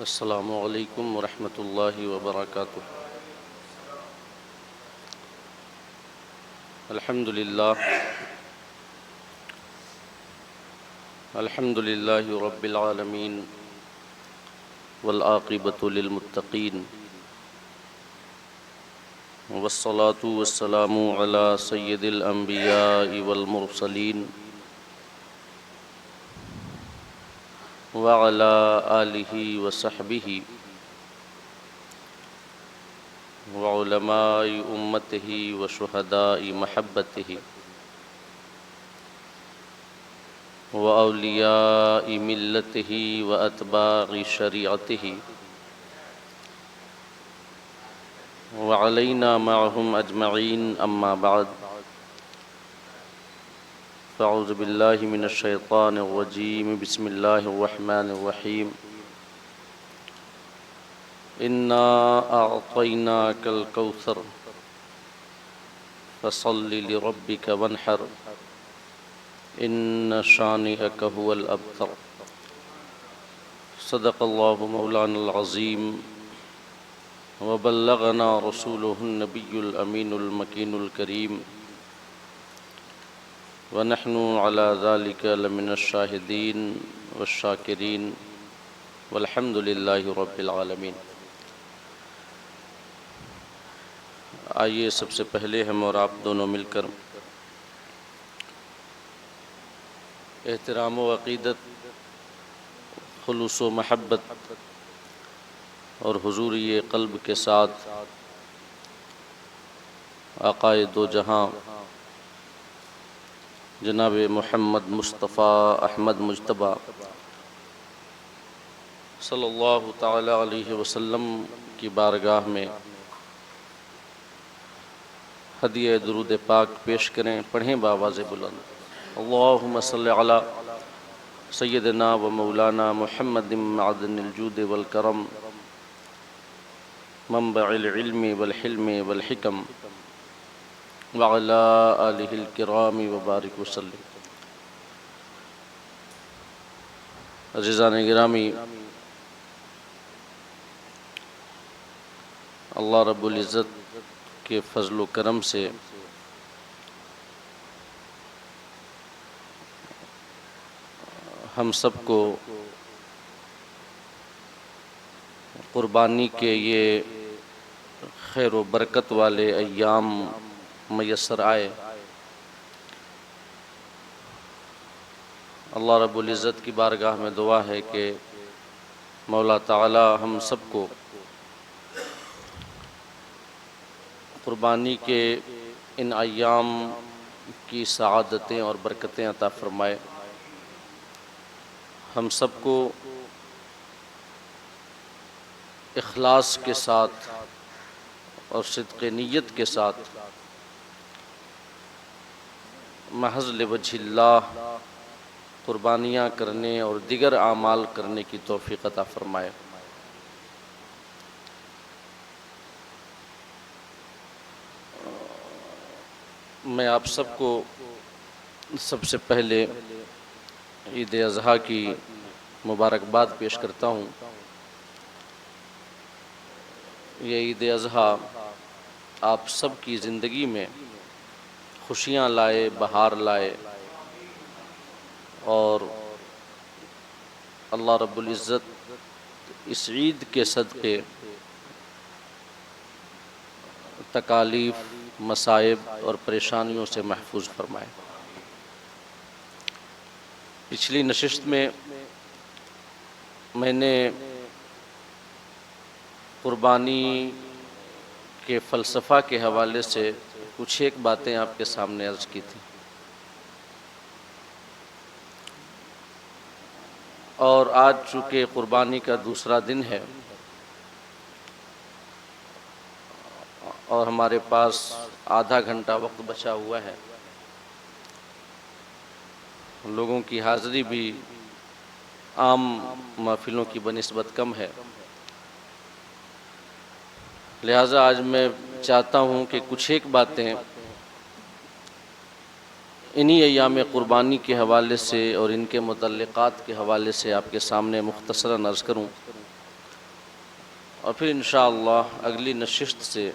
السلام علیکم ورحمۃ اللہ وبرکاتہ۔ الحمد للہ رب العالمین والعاقبۃ للمتقین والصلاة والسلام علی سید الانبیاء والمرسلین وعلی آلہ وصحبہ وعلماء امتہ وشہداء محبتہ وأولیاء ملتہ وأتباع شریعتہ وعلینا معهم اجمعین، اما بعد فاعوذ باللہ من الشیطان الرجیم، بسم اللہ الرحمن الرحیم۔ انا اعطیناک الکوثر فصل لربک وانحر ان شانئک هو الابتر۔ صدق اللہ مولانا العظیم وبلغنا رسولہ النبی الامین المکین الکریم ونحن علی ذلک لمن الشاہدین والشاکرین والحمد للہ رب العالمین۔ آئیے سب سے پہلے ہم اور آپ دونوں مل کر احترام و عقیدت، خلوص و محبت اور حضوری قلب کے ساتھ آقائے دو جہاں جناب محمد مصطفیٰ احمد مجتبیٰ صلی اللہ تعالی علیہ وسلم کی بارگاہ میں ہدیہ درود پاک پیش کریں۔ پڑھیں بآواز بلند، اللہم صلی علی سیدنا و مولانا محمد معدن الجود والکرم منبع العلم والحلم والحکم وعلی آلہ الکرام وبارک وسلم۔ عزیزان گرامی، اللہ رب العزت کے فضل و کرم سے ہم سب کو قربانی کے یہ خیر و برکت والے ایام میسر آئے۔ اللہ رب العزت کی بارگاہ میں دعا ہے کہ مولا تعالی ہم سب کو قربانی کے ان ایام کی سعادتیں اور برکتیں عطا فرمائے۔ ہم سب کو اخلاص کے ساتھ اور صدق نیت کے ساتھ محض لوجہ اللہ قربانیاں کرنے اور دیگر اعمال کرنے کی توفیق عطا فرمائے۔ میں آپ سب کو سب سے پہلے عید اضحیٰ کی مبارکباد پیش کرتا ہوں۔ یہ عید اضحیٰ آپ سب کی زندگی میں خوشیاں لائے، بہار لائے، اور اللہ رب العزت اس عید کے صدقے تکالیف، مصائب اور پریشانیوں سے محفوظ فرمائے۔ پچھلی نشست میں نے قربانی کے فلسفہ کے حوالے سے کچھ ایک باتیں آپ کے سامنے عرض کی تھیں، اور آج چونکہ قربانی کا دوسرا دن ہے اور ہمارے پاس آدھا گھنٹہ وقت بچا ہوا ہے، لوگوں کی حاضری بھی عام محفلوں کی بنسبت کم ہے، لہٰذا آج میں چاہتا ہوں کہ کچھ ایک باتیں انہی ایام قربانی کے حوالے سے اور ان کے متعلقات کے حوالے سے آپ کے سامنے مختصراً عرض کروں، اور پھر انشاءاللہ اگلی نشست سے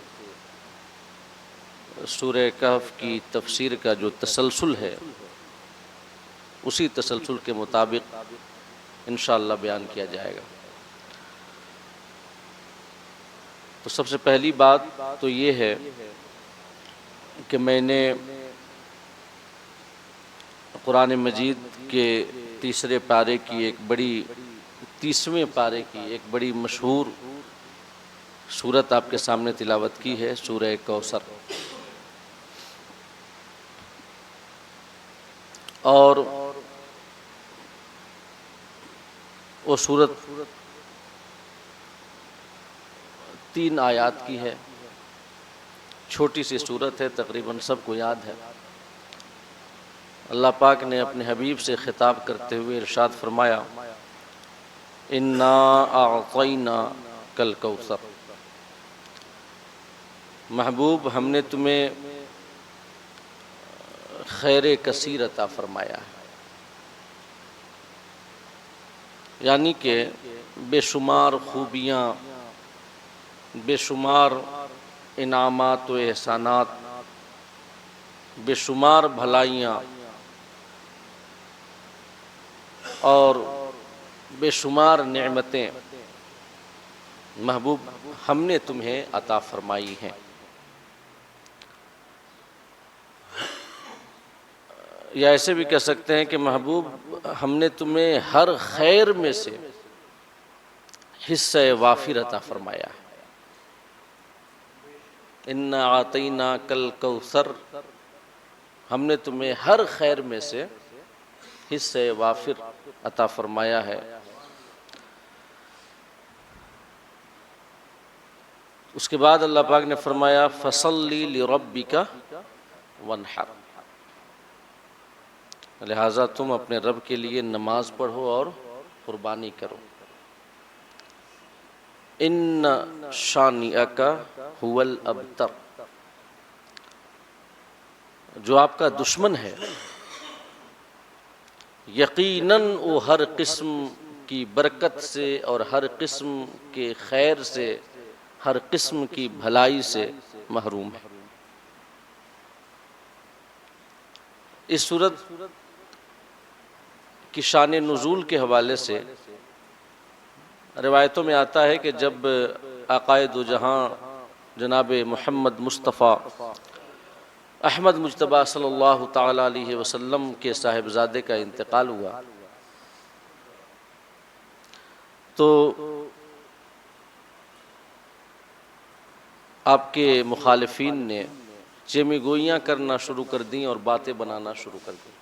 سورہ کہف کی تفسیر کا جو تسلسل ہے اسی تسلسل کے مطابق انشاءاللہ بیان کیا جائے گا۔ تو سب سے پہلی بات تو یہ ہے کہ میں نے قرآن مجید کے تیسرے پارے کی تیسویں پارے کی ایک بڑی مشہور سورت آپ کے سامنے تلاوت کی ہے، سورہ کوثر۔ اور وہ سورت 3 آیات کی ہے، چھوٹی سی سورت ہے، تقریباً سب کو یاد ہے۔ اللہ پاک نے اپنے حبیب سے خطاب کرتے ہوئے ارشاد فرمایا، اِنَّا أَعْطَيْنَاكَ الْكَوْثَرَ، محبوب ہم نے تمہیں خیر کثیر عطا فرمایا ہے، یعنی کہ بے شمار خوبیاں، بے شمار انعامات و احسانات، بے شمار بھلائیاں اور بے شمار نعمتیں محبوب ہم نے تمہیں عطا فرمائی ہیں۔ یا ایسے بھی کہہ سکتے ہیں کہ محبوب ہم نے تمہیں ہر خیر میں سے حصہ وافر عطا فرمایا ہے۔ اِنَّا أَعْطَيْنَاكَ الْكَوْثَرَ، ہم نے تمہیں ہر خیر میں سے حصہ وافر عطا فرمایا ہے۔ اس کے بعد اللہ پاک نے فرمایا فَصَلِّ لِرَبِّكَ وَانْحَرْ، لہٰذا تم اپنے رب کے لیے نماز پڑھو اور قربانی کرو۔ اِنَّ شَانِئَكَ هُوَ الْأَبْتَرُ، جو آپ کا دشمن ہے یقیناً وہ ہر قسم کی برکت سے اور ہر قسم کے خیر سے، ہر قسم کی بھلائی سے محروم ہے۔ اس سورت کی شان نزول کے حوالے سے روایتوں میں آتا ہے کہ جب آقائے دو جہاں جناب محمد مصطفیٰ احمد مجتبیٰ صلی اللہ تعالیٰ علیہ وسلم کے صاحبزادے کا انتقال ہوا تو آپ کے مخالفین نے چیمی گوئیاں کرنا شروع کر دیں اور باتیں بنانا شروع کر دیں،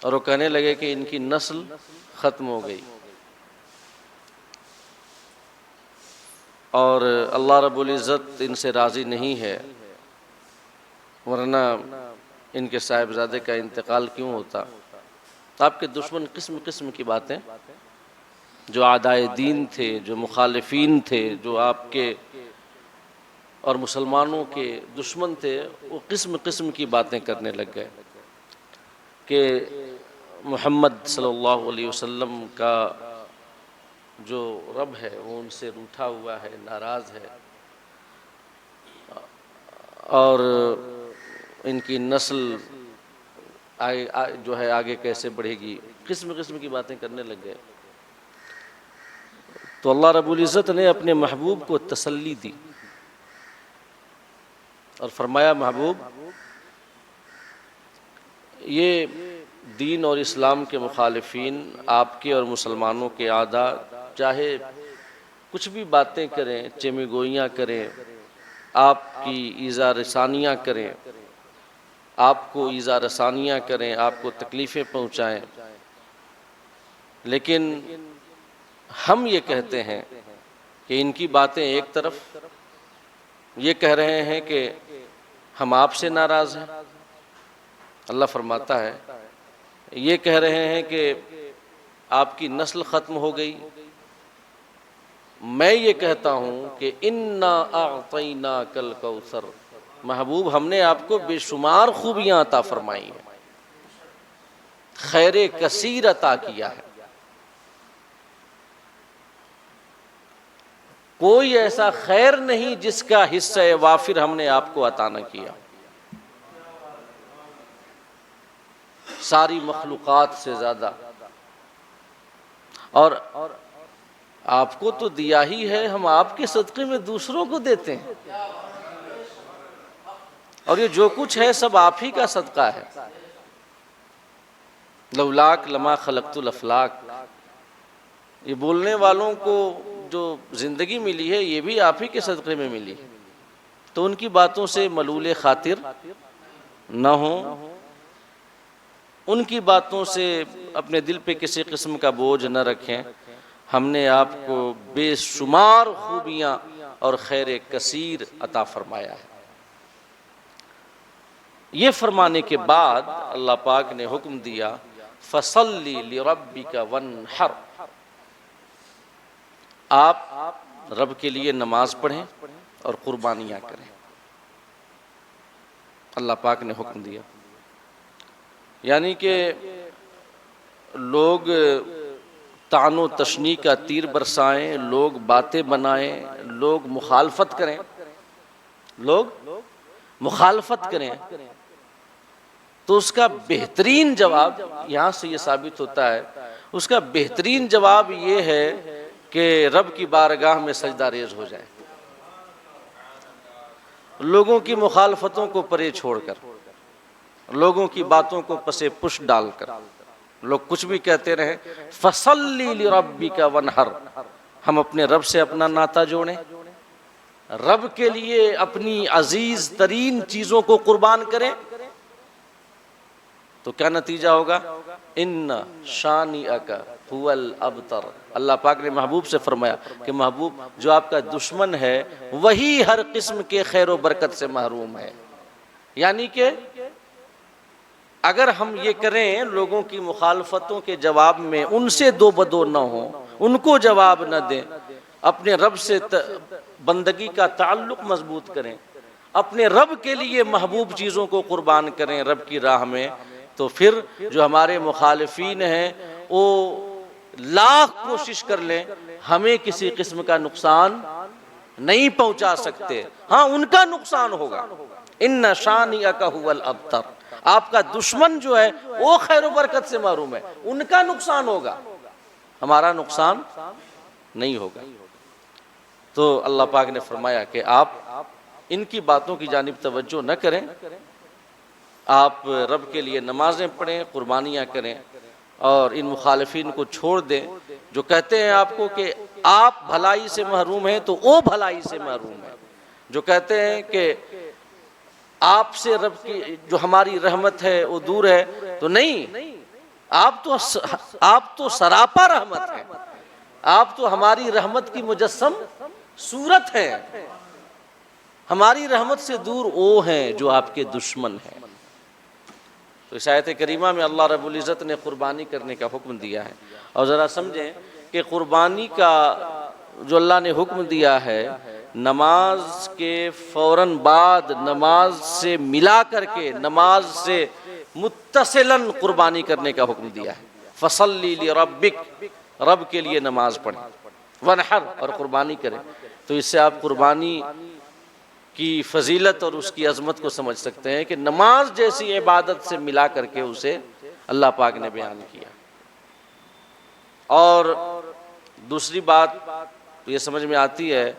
اور وہ کہنے لگے کہ ان کی نسل ختم ہو گئی، اور اللہ رب العزت ان سے راضی نہیں ہے، ورنہ ان کے صاحبزادے کا انتقال کیوں ہوتا۔ آپ کے دشمن قسم قسم کی باتیں، جو اعدائے دین تھے، جو مخالفین تھے، جو آپ کے اور مسلمانوں کے دشمن تھے، وہ قسم قسم کی باتیں کرنے لگ گئے کہ محمد صلی اللہ علیہ وسلم کا جو رب ہے وہ ان سے روٹھا ہوا ہے، ناراض ہے، اور ان کی نسل جو ہے آگے کیسے بڑھے گی، قسم قسم کی باتیں کرنے لگ گئے۔ تو اللہ رب العزت نے اپنے محبوب کو تسلی دی اور فرمایا محبوب یہ دین اور اسلام کے مخالفین، آپ کے اور مسلمانوں کے اعداء، چاہے کچھ بھی باتیں کریں، چیمی گوئیاں کریں، آپ کی ایذا رسانیاں کریں، آپ کو ایذا رسانیاں کریں، آپ کو تکلیفیں پہنچائیں، لیکن ہم یہ کہتے ہیں کہ ان کی باتیں ایک طرف، یہ کہہ رہے ہیں کہ ہم آپ سے ناراض ہیں، اللہ فرماتا ہے یہ کہہ رہے ہیں کہ آپ کی نسل ختم ہو گئی، میں یہ کہتا ہوں کہ اِنَّا أَعْطَيْنَاكَ الْكَوْثَرَ، محبوب ہم نے آپ کو بے شمار خوبیاں عطا فرمائی ہیں، خیر کثیر عطا کیا ہے۔ کوئی ایسا خیر نہیں جس کا حصہ وافر ہم نے آپ کو عطا نہ کیا. ساری مخلوقات سے زیادہ. اور آپ کو تو دیا ہی ہے، ہم آپ کے صدقے میں دوسروں کو دیتے ہیں. اور یہ جو کچھ ہے سب آپ ہی کا صدقہ ہے. لولاک لما خلقت الافلاک. یہ بولنے والوں کو جو زندگی ملی ہے یہ بھی آپ ہی کے صدقے میں ملی ہے. تو ان کی باتوں سے ملول خاطر نہ ہوں، ان کی باتوں سے اپنے دل پہ کسی قسم کا بوجھ نہ رکھیں. ہم نے آپ کو بے شمار خوبیاں اور خیر کثیر عطا فرمایا ہے. یہ فرمانے کے بعد اللہ پاک نے حکم دیا فَصَلِّ لِرَبِّكَ وَانْحَرْ. آپ رب کے لیے نماز پڑھیں اور قربانیاں کریں. اللہ پاک نے حکم دیا. یعنی کہ لوگ طعن و تشنیع کا تیر برسائیں، لوگ باتیں بنائیں، لوگ مخالفت کریں، تو اس کا بہترین جواب یہاں سے یہ ثابت ہوتا ہے، اس کا بہترین جواب یہ ہے کہ رب کی بارگاہ میں سجدہ ریز ہو جائے. لوگوں کی مخالفتوں کو پرے چھوڑ کر، لوگوں کی باتوں کو پسے پش ڈال کر، لوگ کچھ بھی کہتے رہیں، فَصَلِّ لِرَبِّكَ وَانْحَرْ. ہم اپنے رب سے اپنا ناطہ جوڑیں، رب کے لیے اپنی عزیز ترین چیزوں کو قربان کریں. تو کیا نتیجہ ہوگا؟ ان شانئک هو الابتر. اللہ پاک نے محبوب سے فرمایا کہ محبوب جو آپ کا دشمن ہے وہی ہر قسم کے خیر و برکت سے محروم ہے. یعنی کہ اگر ہم یہ کریں لوگوں کی مخالفتوں کے جواب میں ان سے دو بدو نہ ہوں، ان کو جواب نہ دیں، اپنے رب سے بندگی کا تعلق مضبوط کریں، اپنے رب کے لیے محبوب چیزوں کو قربان کریں رب کی راہ میں، تو پھر جو ہمارے مخالفین ہیں وہ لاکھ کوشش کر لیں ہمیں کسی قسم کا نقصان نہیں پہنچا سکتے. ہاں ان کا نقصان ہوگا. ان شانئک هو الابتر. آپ کا دشمن جو ہے وہ خیر و برکت سے محروم ہے، ان کا نقصان ہوگا، ہمارا نقصان نہیں ہوگا. تو اللہ پاک نے فرمایا کہ آپ ان کی باتوں کی جانب توجہ نہ کریں، آپ رب کے لیے نمازیں پڑھیں، قربانیاں کریں، اور ان مخالفین کو چھوڑ دیں جو کہتے ہیں آپ کو کہ آپ بھلائی سے محروم ہیں تو وہ بھلائی سے محروم ہیں، جو کہتے ہیں کہ آپ سے رب کی جو ہماری رحمت ہے وہ دور ہے. تو نہیں، آپ تو سراپا رحمت ہیں، آپ تو ہماری رحمت کی مجسم صورت ہیں. ہماری رحمت سے دور وہ ہیں جو آپ کے دشمن ہیں. تو اس آیت کریمہ میں اللہ رب العزت نے قربانی کرنے کا حکم دیا ہے. اور ذرا سمجھیں کہ قربانی کا جو اللہ نے حکم دیا ہے نماز کے فوراً بعد، نماز سے ملا کر کے، نماز سے متصلاً قربانی کرنے کا حکم دیا ہے. فَصَلِّ لِرَبِّكَ. رب کے لیے نماز پڑھیں، وَانْحَرْ، اور قربانی کریں. تو اس سے آپ قربانی کی فضیلت اور اس کی عظمت کو سمجھ سکتے ہیں کہ نماز جیسی عبادت سے ملا کر کے اسے اللہ پاک نے بیان کیا. اور دوسری بات یہ سمجھ میں آتی ہے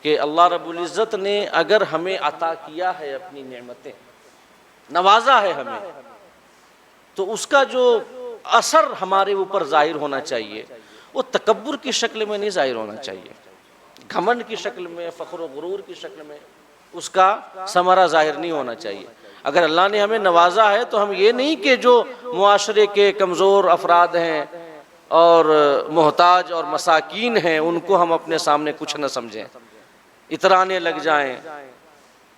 کہ اللہ رب العزت نے اگر ہمیں عطا کیا ہے اپنی نعمتیں، نوازا ہے ہمیں، تو اس کا جو اثر ہمارے اوپر ظاہر ہونا چاہیے وہ تکبر کی شکل میں نہیں ظاہر ہونا چاہیے، گھمنڈ کی شکل میں، فخر و غرور کی شکل میں اس کا ثمرہ ظاہر نہیں ہونا چاہیے. اگر اللہ نے ہمیں نوازا ہے تو ہم یہ نہیں کہ جو معاشرے کے کمزور افراد ہیں اور محتاج اور مساکین ہیں ان کو ہم اپنے سامنے کچھ نہ سمجھیں، اترانے لگ جائیں،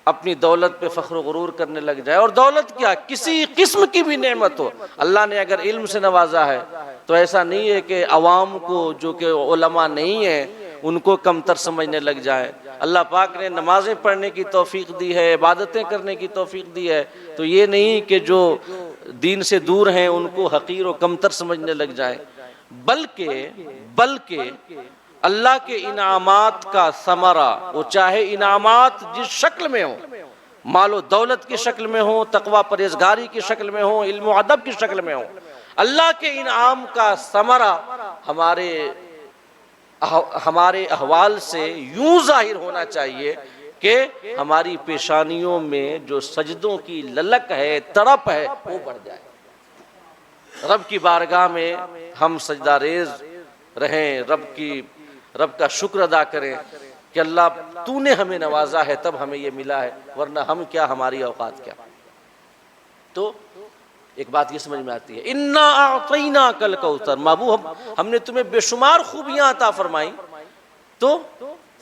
اپنی دولت پہ فخر و غرور کرنے لگ جائے. اور دولت کیا، کسی قسم کی بھی نعمت ہو، اللہ نے اگر علم سے نوازا ہے تو ایسا نہیں ہے کہ عوام کو جو کہ علماء نہیں ہیں ان کو کمتر سمجھنے لگ جائیں. اللہ پاک نے نمازیں پڑھنے کی توفیق دی ہے، عبادتیں کرنے کی توفیق دی ہے، تو یہ نہیں کہ جو دین سے دور ہیں ان کو حقیر و کمتر سمجھنے لگ جائیں، بلکہ اللہ کے انعامات کا ثمرہ، وہ چاہے انعامات جس شکل میں ہوں، مال و دولت کی شکل میں ہوں، تقوی پرہیزگاری کی شکل میں ہوں، علم و ادب کی شکل میں ہوں، اللہ کے انعام کا ثمرہ ہمارے احوال سے یوں ظاہر ہونا چاہیے کہ ہماری پیشانیوں میں جو سجدوں کی للک ہے، تڑپ ہے، وہ بڑھ جائے، رب کی بارگاہ میں ہم سجدہ ریز رہیں، رب کا شکر ادا کریں کہ اللہ تو نے ہمیں نوازا ہے تب ہمیں یہ ملا ہے، ورنہ ہم کیا، ہماری اوقات کیا۔ تو ایک بات یہ سمجھ میں آتی ہے، اِنَّا أَعْطَيْنَاكَ الْكَوْثَرَ، محبوب ہم نے تمہیں بے شمار خوبیاں عطا فرمائیں، تو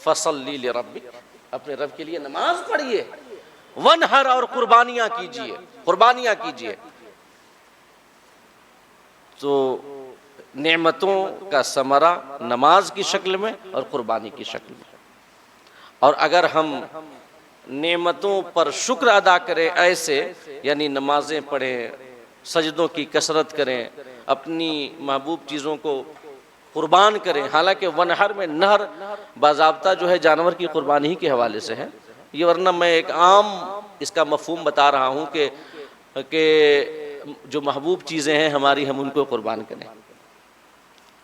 فَصَلِّ لِرَبِّكَ، اپنے رب کے لیے نماز پڑھیے، وَانْحَرْ، اور قربانیاں کیجئے۔ تو نعمتوں کا ثمرہ نماز کی شکل میں اور قربانی کی شکل میں، اور اگر ہم نعمتوں پر شکر ادا کریں ایسے، یعنی نمازیں پڑھیں، سجدوں کی کثرت کریں، اپنی محبوب چیزوں کو قربان کریں، حالانکہ ونہر میں نہر باضابطہ جو ہے جانور کی قربانی ہی کے حوالے سے ہے، یہ ورنہ میں ایک عام اس کا مفہوم بتا رہا ہوں کہ جو محبوب چیزیں ہیں ہماری، ہم ان کو قربان کریں،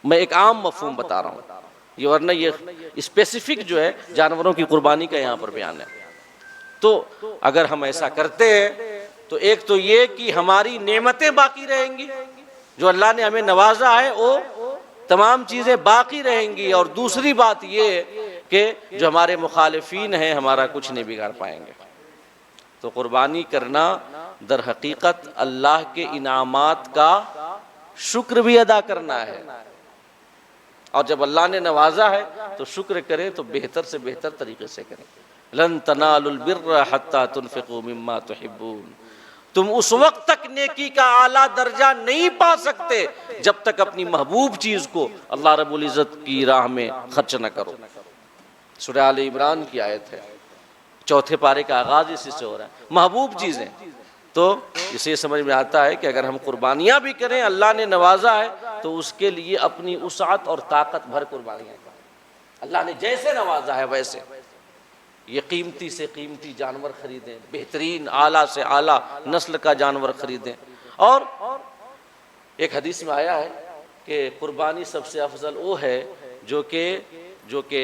میں ایک عام مفہوم بتا رہا ہوں، یہ ورنہ یہ اسپیسیفک جو ہے جانوروں کی قربانی کا یہاں پر بیان ہے۔ تو اگر ہم ایسا کرتے ہیں تو ایک تو یہ کہ ہماری نعمتیں باقی رہیں گی، جو اللہ نے ہمیں نوازا ہے وہ تمام چیزیں باقی رہیں گی، اور دوسری بات یہ کہ جو ہمارے مخالفین ہیں ہمارا کچھ نہیں بگاڑ پائیں گے۔ تو قربانی کرنا در حقیقت اللہ کے انعامات کا شکر بھی ادا کرنا ہے، اور جب اللہ نے نوازا ہے تو شکر کریں تو بہتر سے بہتر طریقے سے کریں۔ لن تنالوا البر حتى تنفقوا مما تحبون، تم اس وقت تک نیکی کا اعلیٰ درجہ نہیں پا سکتے جب تک اپنی محبوب چیز کو اللہ رب العزت کی راہ میں خرچ نہ کرو۔ سورہ آل عمران کی آیت ہے، چوتھے پارے کا آغاز اسی سے ہو رہا ہے، محبوب چیزیں۔ تو اسے سمجھ میں آتا ہے کہ اگر ہم قربانیاں بھی کریں، اللہ نے نوازا ہے تو اس کے لیے اپنی وسعت اور طاقت بھر قربانیاں کریں، اللہ نے جیسے نوازا ہے ویسے۔ یہ قیمتی سے قیمتی جانور خریدیں، بہترین اعلیٰ سے اعلیٰ نسل کا جانور خریدیں، اور ایک حدیث میں آیا ہے کہ قربانی سب سے افضل وہ ہے جو کہ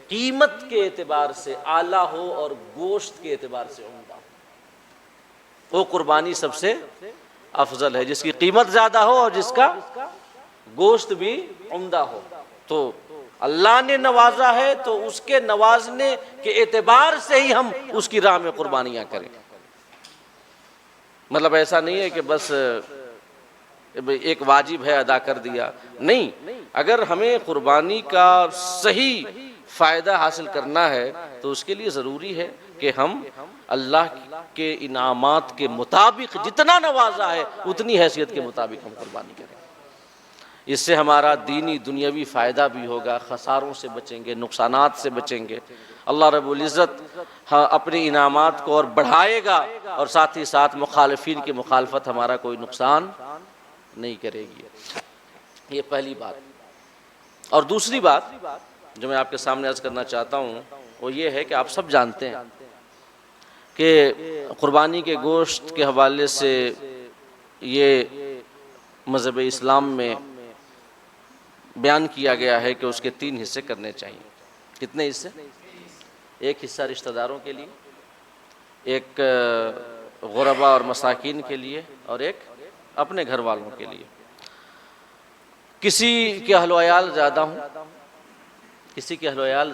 قیمت کے اعتبار سے اعلیٰ ہو اور گوشت کے اعتبار سے عمدہ ہو، وہ قربانی سب سے افضل ہے، جس کی قیمت زیادہ ہو اور جس کا گوشت بھی عمدہ ہو۔ تو اللہ نے نوازا ہے تو اس کے نوازنے کے اعتبار سے ہی ہم اس کی راہ میں قربانیاں کریں، مطلب ایسا نہیں ہے کہ بس ایک واجب ہے ادا کر دیا، نہیں، اگر ہمیں قربانی کا صحیح فائدہ حاصل کرنا ہے تو اس کے لیے ضروری ہے کہ ہم اللہ کے انعامات کے مطابق جتنا نوازا ہے اتنی حیثیت کے مطابق ہم قربانی کریں، اس سے ہمارا دینی دنیاوی فائدہ بھی ہوگا، خساروں سے بچیں گے، نقصانات سے بچیں گے، اللہ رب العزت اپنے انعامات کو اور بڑھائے گا، اور ساتھ ہی ساتھ مخالفین کی مخالفت ہمارا کوئی نقصان نہیں کرے گی۔ یہ پہلی بات۔ اور دوسری بات جو میں آپ کے سامنے عرض کرنا چاہتا ہوں وہ یہ ہے کہ آپ سب جانتے ہیں کہ قربانی کے گوشت کے حوالے سے یہ مذہب اسلام میں بیان کیا گیا ہے کہ اس کے 3 حصے کرنے چاہیے۔ کتنے حصے؟ ایک حصہ رشتہ داروں کے لیے، ایک غرباء اور مساکین کے لیے، اور ایک اپنے گھر والوں کے لیے۔ کسی کے اہل و عیال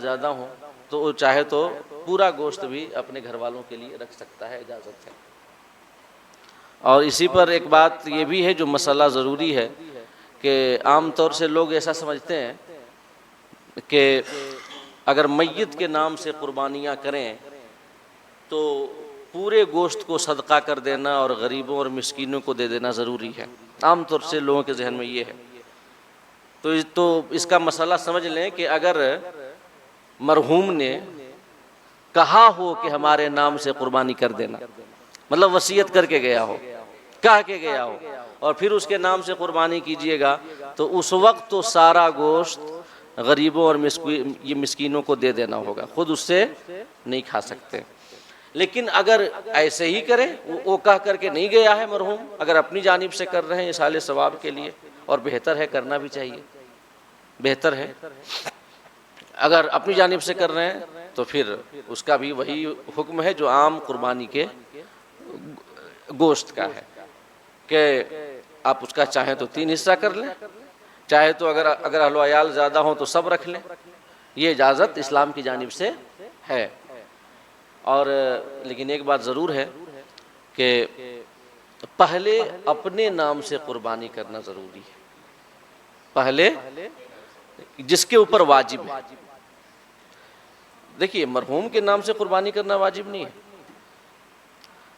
زیادہ ہوں تو وہ چاہے تو پورا گوشت بھی اپنے گھر والوں کے لیے رکھ سکتا ہے، اجازت ہے۔ اور اسی پر ایک بات یہ بھی ہے جو مسئلہ ضروری ہے کہ عام طور سے لوگ ایسا سمجھتے ہیں کہ اگر میت کے نام سے قربانیاں کریں تو پورے گوشت کو صدقہ کر دینا اور غریبوں اور مسکینوں کو دے دینا ضروری ہے، عام طور سے لوگوں کے ذہن میں یہ ہے۔ تو اس کا مسئلہ سمجھ لیں کہ اگر مرحوم نے کہا ہو کہ ہمارے نام سے قربانی کر دینا، مطلب وصیت کر کے گیا ہو، کہہ کے گیا ہو، اور پھر اس کے نام سے قربانی کیجئے گا، تو اس وقت تو سارا گوشت غریبوں اور یہ مسکینوں کو دے دینا ہوگا، خود اس سے نہیں کھا سکتے۔ لیکن اگر ایسے ہی کریں، وہ کہہ کر کے نہیں گیا ہے مرحوم، اگر اپنی جانب سے کر رہے ہیں اصال ثواب کے لیے، اور بہتر ہے، کرنا بھی چاہیے، بہتر ہے۔ اگر اپنی جانب سے کر رہے ہیں تو پھر اس کا بھی وہی حکم ہے جو عام قربانی کے گوشت کا ہے، کہ آپ اس کا چاہیں تو 3 حصہ کر لیں، چاہے تو اگر اہل و عیال زیادہ ہوں تو سب رکھ لیں، یہ اجازت اسلام کی جانب سے ہے۔ اور لیکن ایک بات ضرور ہے کہ پہلے اپنے نام سے قربانی کرنا ضروری ہے، پہلے جس کے اوپر واجب ہے۔ دیکھیے مرحوم کے نام سے قربانی کرنا واجب نہیں ہے،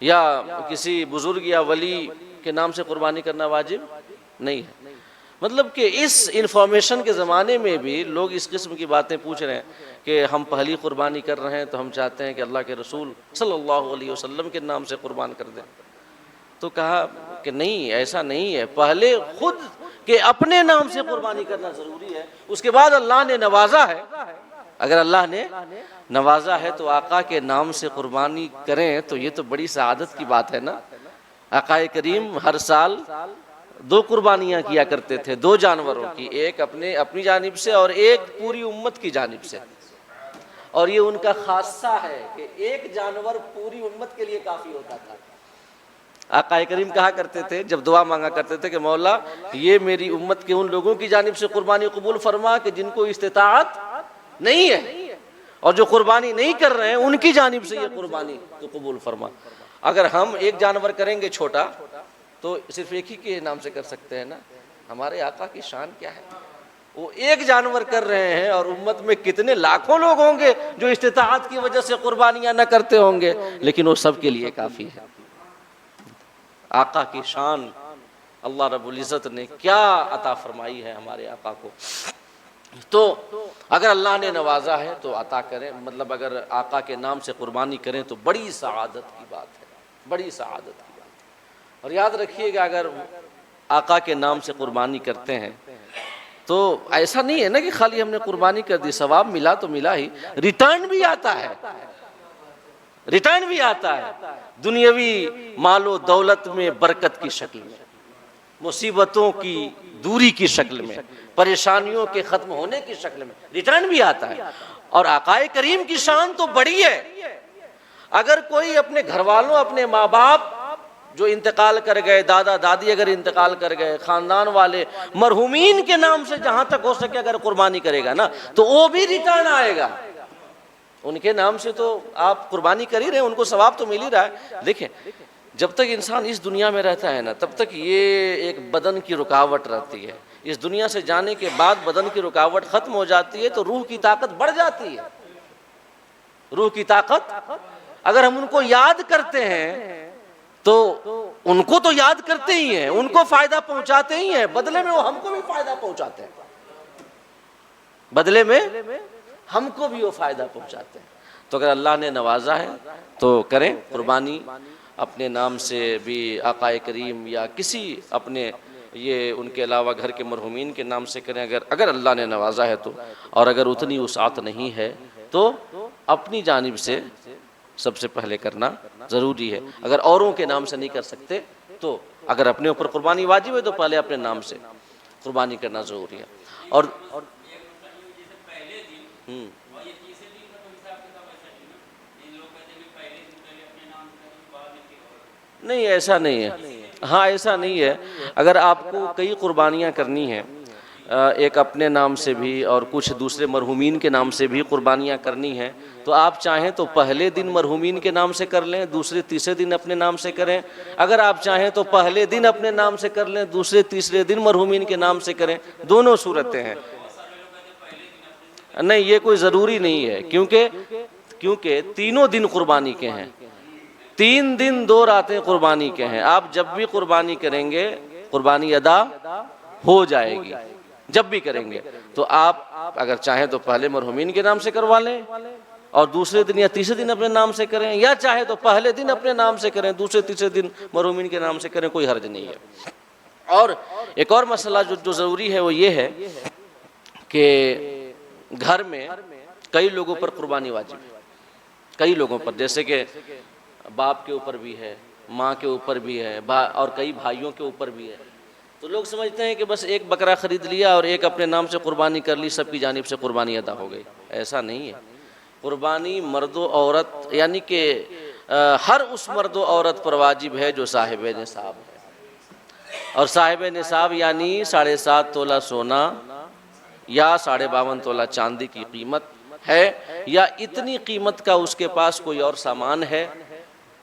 یا کسی بزرگ یا ولی کے نام سے قربانی کرنا واجب نہیں ہے۔ مطلب کہ اس انفارمیشن کے زمانے میں بھی لوگ اس قسم کی باتیں پوچھ رہے ہیں کہ ہم پہلی قربانی کر رہے ہیں تو ہم چاہتے ہیں کہ اللہ کے رسول صلی اللہ علیہ وسلم کے نام سے قربان کر دیں۔ تو کہا کہ نہیں، ایسا نہیں ہے، پہلے خود کے اپنے نام سے قربانی کرنا ضروری ہے، اس کے بعد اللہ نے نوازا ہے، اگر اللہ نے نوازا ہے تو آقا کے نام سے قربانی کریں تو یہ تو بڑی سعادت کی بات ہے نا۔ آقا کریم ہر سال 2 قربانیاں کیا کرتے تھے، 2 جانوروں کی، ایک اپنی جانب سے اور ایک پوری امت کی جانب سے، اور یہ ان کا خاصہ ہے کہ ایک جانور پوری امت کے لیے کافی ہوتا تھا۔ آقا کریم کہا کرتے تھے جب دعا مانگا کرتے تھے کہ مولا یہ میری امت کے ان لوگوں کی جانب سے قربانی قبول فرما کہ جن کو استطاعت نہیں ہے، اور جو قربانی نہیں کر رہے ہیں ان کی جانب سے یہ قربانی تو قبول فرما۔ اگر ہم ایک جانور کریں گے چھوٹا تو صرف ایک ہی کے نام سے کر سکتے ہیں نا۔ ہمارے آقا کی شان کیا ہے، وہ ایک جانور کر رہے ہیں اور امت میں کتنے لاکھوں لوگ ہوں گے جو استطاعت کی وجہ سے قربانیاں نہ کرتے ہوں گے، لیکن وہ سب کے لیے کافی ہے۔ آقا کی شان اللہ رب العزت نے کیا عطا فرمائی ہے ہمارے آقا کو۔ تو اگر اللہ نے نوازا ہے تو عطا کریں، مطلب اگر آقا کے نام سے قربانی کریں تو بڑی سعادت کی بات ہے، بڑی سعادت کی بات ہے۔ اور یاد رکھیے کہ اگر آقا کے نام سے قربانی کرتے ہیں تو ایسا نہیں ہے نا کہ خالی ہم نے قربانی کر دی، ثواب ملا تو ملا ہی، ریٹرن بھی آتا ہے، ریٹرن بھی آتا ہے، دنیاوی مال و دولت میں برکت کی شکل میں، مصیبتوں کی دوری کی شکل میں، پریشانیوں کے ختم ہونے کی شکل میں ریٹرن بھی آتا ہے۔ اور آقا کریم کی شان تو بڑی ہے، اگر کوئی اپنے گھر والوں، اپنے ماں باپ جو انتقال کر گئے، دادا دادی اگر انتقال کر گئے، خاندان والے، مرحومین کے نام سے جہاں تک ہو سکے اگر قربانی کرے گا نا تو وہ بھی ریٹرن آئے گا۔ ان کے نام سے تو آپ قربانی کر ہی رہے ہیں، ان کو ثواب تو مل ہی رہا ہے۔ دیکھیں جب تک انسان اس دنیا میں رہتا ہے نا تب تک یہ ایک بدن کی رکاوٹ رہتی ہے، اس دنیا سے جانے کے بعد بدن کی رکاوٹ ختم ہو جاتی ہے تو روح کی طاقت بڑھ جاتی ہے۔ روح کی طاقت اگر ہم ان کو یاد کرتے ہیں تو ان کو تو یاد کرتے ہی ہیں، ان کو فائدہ پہنچاتے ہی ہیں، بدلے میں وہ ہم کو بھی فائدہ پہنچاتے ہیں، بدلے میں ہم کو بھی وہ فائدہ پہنچاتے ہیں۔ تو اگر اللہ نے نوازا ہے تو کریں قربانی، اپنے نام سے بھی آقا کریم یا کسی اپنے یہ ان کے علاوہ گھر کے مرحومین کے نام سے کریں اگر اللہ نے نوازا ہے تو، اور اگر اتنی وسعت نہیں ہے تو اپنی جانب سے سب سے پہلے کرنا ضروری ہے۔ اگر اوروں کے نام سے نہیں کر سکتے تو اگر اپنے اوپر قربانی واجب ہے تو پہلے اپنے نام سے قربانی کرنا ضروری ہے۔ اور نہیں ایسا نہیں ہے، ہاں ایسا نہیں ہے، اگر آپ کو کئی قربانیاں کرنی ہیں، ایک اپنے نام سے بھی اور کچھ دوسرے مرحومین کے نام سے بھی قربانیاں کرنی ہیں تو آپ چاہیں تو پہلے دن مرحومین کے نام سے کر لیں، دوسرے تیسرے دن اپنے نام سے کریں، اگر آپ چاہیں تو پہلے دن اپنے نام سے کر لیں، دوسرے تیسرے دن مرحومین کے نام سے کریں، دونوں صورتیں ہیں۔ نہیں یہ کوئی ضروری نہیں ہے، کیونکہ تینوں دن قربانی کے ہیں، 3 دن 2 راتیں قربانی کے ہیں، آپ جب بھی قربانی کریں گے قربانی ادا ہو جائے گی، جب بھی کریں گے تو آپ اگر چاہیں تو پہلے مرحومین کے نام سے کروا لیں اور دوسرے دن یا تیسرے دن اپنے نام سے کریں، یا چاہے تو پہلے دن اپنے نام سے کریں، دوسرے تیسرے دن مرحومین کے نام سے کریں، کوئی حرج نہیں ہے۔ اور ایک اور مسئلہ جو ضروری ہے وہ یہ ہے کہ گھر میں کئی لوگوں پر قربانی واجب ہے، کئی لوگوں پر، جیسے کہ باپ کے اوپر بھی ہے، ماں کے اوپر بھی ہے، اور کئی بھائیوں کے اوپر بھی ہے۔ تو لوگ سمجھتے ہیں کہ بس ایک بکرا خرید لیا اور ایک اپنے نام سے قربانی کر لی، سب کی جانب سے قربانی ادا ہو گئی۔ ایسا نہیں ہے۔ قربانی مرد و عورت، یعنی کہ ہر اس مرد و عورت پر واجب ہے جو صاحب نصاب ہے، اور صاحب نصاب یعنی 7.5 تولہ سونا یا 52.5 تولہ چاندی کی قیمت ہے، یا اتنی قیمت کا اس کے پاس کوئی اور سامان ہے،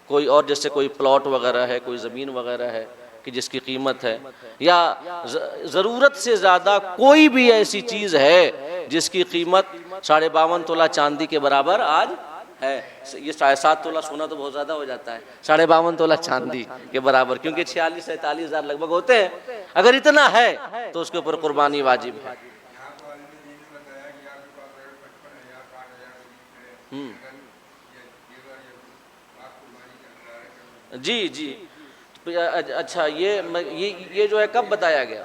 کوئی اور، جیسے کوئی پلاٹ وغیرہ ہے، کوئی زمین وغیرہ ہے کہ جس کی قیمت ہے، یا ضرورت سے زیادہ کوئی بھی ایسی چیز ہے جس کی قیمت 52.5 تولہ چاندی کے برابر آج ہے۔ یہ 7.5 تولہ سونا تو بہت زیادہ ہو جاتا ہے، 52.5 تولہ چاندی کے برابر، کیونکہ 46-47 ہزار لگ بھگ ہوتے ہیں۔ اگر اتنا ہے تو اس کے اوپر قربانی واجب ہے۔ جی جی، اچھا، یہ جو ہے کب بتایا گیا؟